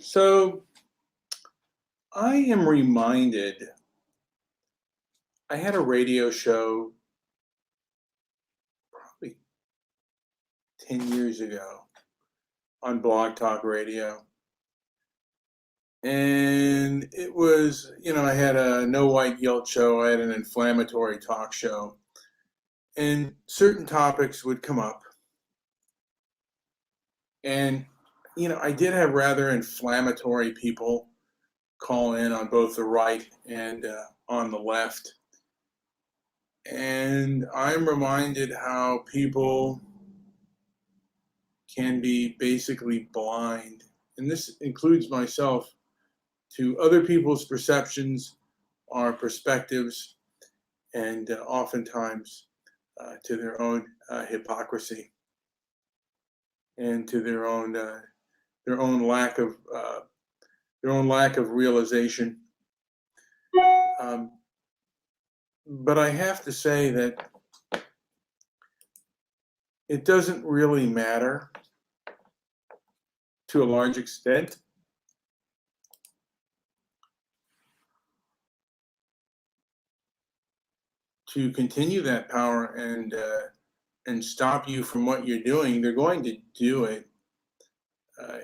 So I am reminded, I had a radio show probably 10 years ago on Blog Talk Radio. And it was, I had a No White Guilt show, I had an inflammatory talk show, and certain topics would come up. And, I did have rather inflammatory people call in on both the right and on the left. And I'm reminded how people can be basically blind, and this includes myself, to other people's perceptions or perspectives, and oftentimes to their own hypocrisy and to their own lack of realization. But I have to say that it doesn't really matter to a large extent. To continue that power and stop you from what you're doing, they're going to do it,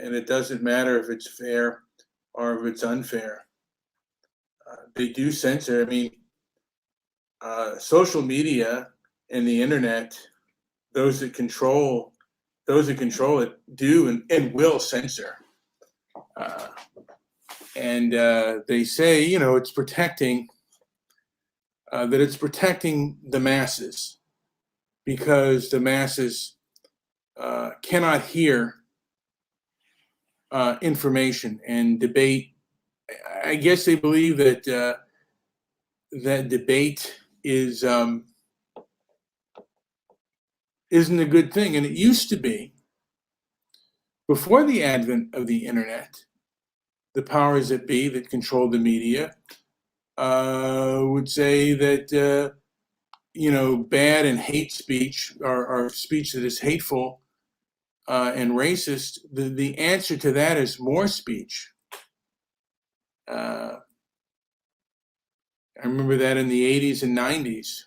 and it doesn't matter if it's fair or if it's unfair. They do censor. I mean, social media and the internet, those that control it do and will censor. And they say, it's protecting the masses, because the masses cannot hear information and debate. I guess they believe that that debate isn't a good thing, and it used to be. Before the advent of the internet, the powers that be that controlled the media would say that bad and hate speech, or speech that is hateful and racist, the answer to that is more speech. I remember that in the 80s and 90s.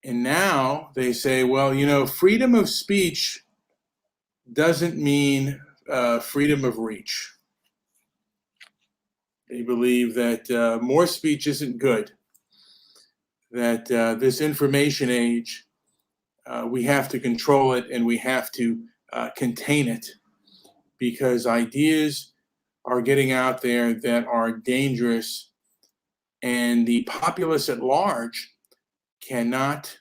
And now they say, well, freedom of speech doesn't mean freedom of reach. They believe that more speech isn't good, that this information age, we have to control it and we have to contain it, because ideas are getting out there that are dangerous, and the populace at large cannot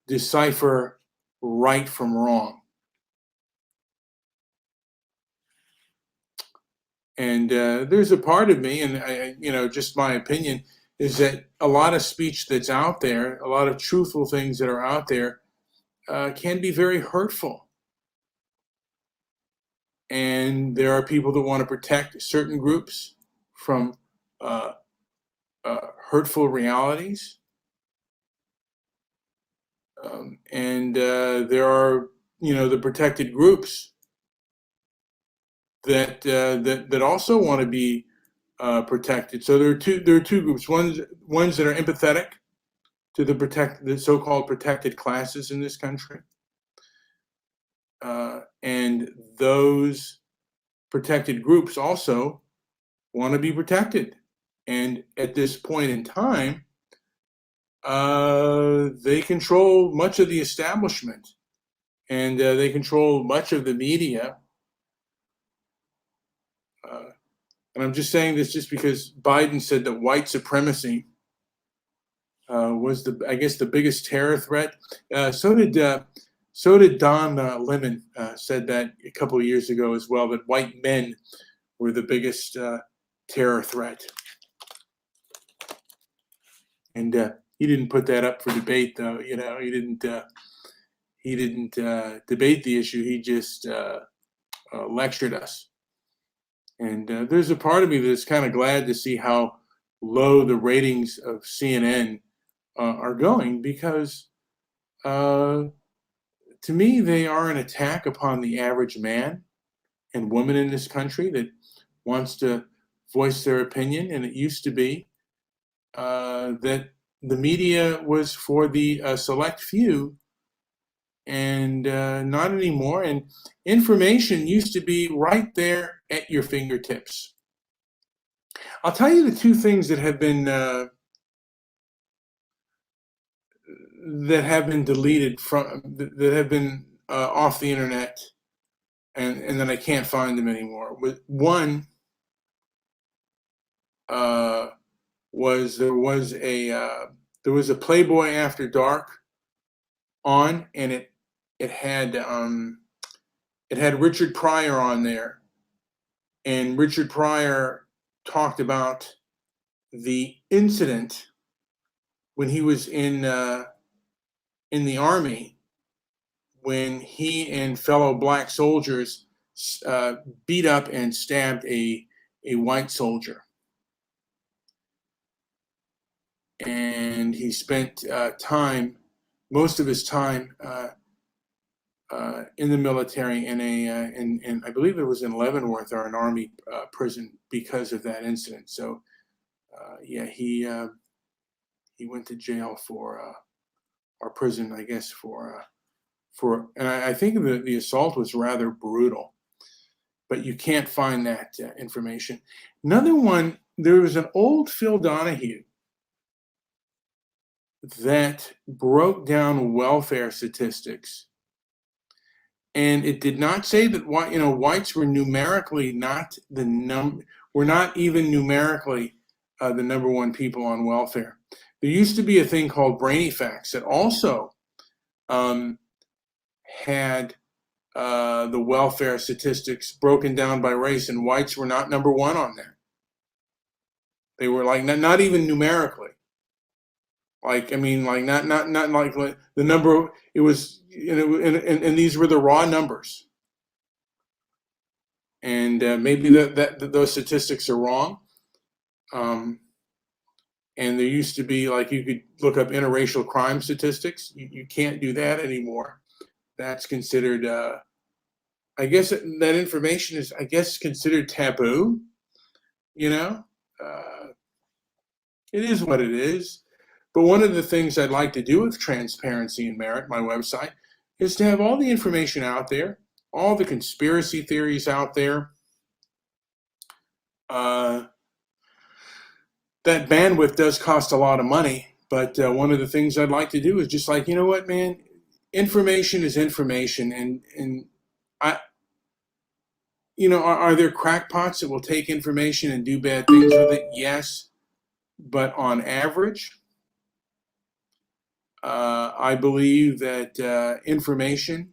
decipher right from wrong. And there's a part of me, and I, just my opinion, is that a lot of speech that's out there, a lot of truthful things that are out there, can be very hurtful. And there are people that want to protect certain groups from hurtful realities. And there are, the protected groups that also want to be protected. So there are two groups. Ones that are empathetic to the so-called protected classes in this country, and those protected groups also want to be protected. And at this point in time, they control much of the establishment, and they control much of the media. And I'm just saying this just because Biden said that white supremacy was the biggest terror threat. So did Don Lemon said that a couple of years ago as well, that white men were the biggest terror threat. And he didn't put that up for debate, though. He didn't debate the issue. He just lectured us. And there's a part of me that's kind of glad to see how low the ratings of CNN are going, because to me, they are an attack upon the average man, and woman in this country that wants to voice their opinion. And it used to be that the media was for the select few, and not anymore. And information used to be right there at your fingertips. I'll tell you the two things that have been deleted from, that have been off the internet, and then I can't find them anymore. One was there was a Playboy After Dark on, and it had Richard Pryor on there, and Richard Pryor talked about the incident when he was in the army, when he and fellow black soldiers beat up and stabbed a white soldier. And he spent most of his time in the military in I believe it was in Leavenworth, or an army prison, because of that incident. So yeah, he went to jail for or prison, I guess, for and I think the assault was rather brutal, but you can't find that information. Another one, there was an old Phil Donahue that broke down welfare statistics, and it did not say that whites were numerically not were not even numerically the number one people on welfare. There used to be a thing called Brainy Facts that also had the welfare statistics broken down by race, and whites were not number one on that. They were like not even numerically. Like, I mean, like not like the number. It was, and these were the raw numbers. And maybe that those statistics are wrong. And there used to be, like, you could look up interracial crime statistics. You can't do that anymore. That's considered, I guess that information is, I guess, considered taboo. It is what it is. But one of the things I'd like to do with Transparency and Merit, my website, is to have all the information out there, all the conspiracy theories out there. That bandwidth does cost a lot of money, but one of the things I'd like to do is just like, you know what, man, information is information, and are there crackpots that will take information and do bad things with it? Yes, but on average, I believe that information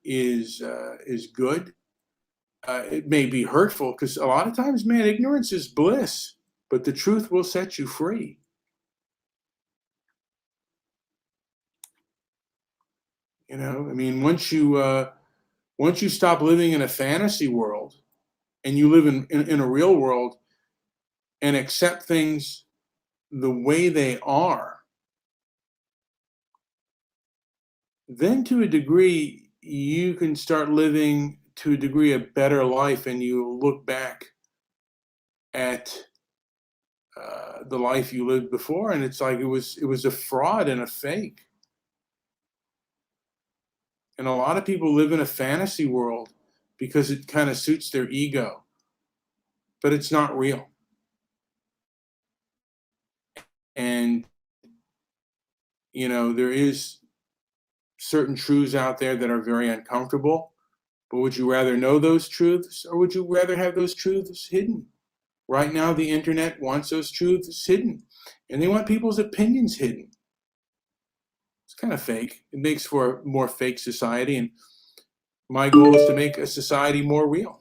is good. It may be hurtful, because a lot of times, man, ignorance is bliss, but the truth will set you free. I mean, once you stop living in a fantasy world and you live in a real world and accept things the way they are, then to a degree, you can start living to a degree a better life, and you look back at the life you lived before, and it's like it was a fraud and a fake. And a lot of people live in a fantasy world because it kind of suits their ego, but it's not real. And there is certain truths out there that are very uncomfortable, but would you rather know those truths, or would you rather have those truths hidden? Right now, the internet wants those truths hidden, and they want people's opinions hidden. It's kind of fake. It makes for a more fake society, and my goal is to make a society more real.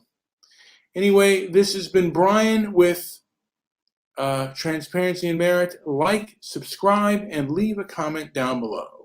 Anyway, this has been Brian with Transparency and Merit. Like, subscribe, and leave a comment down below.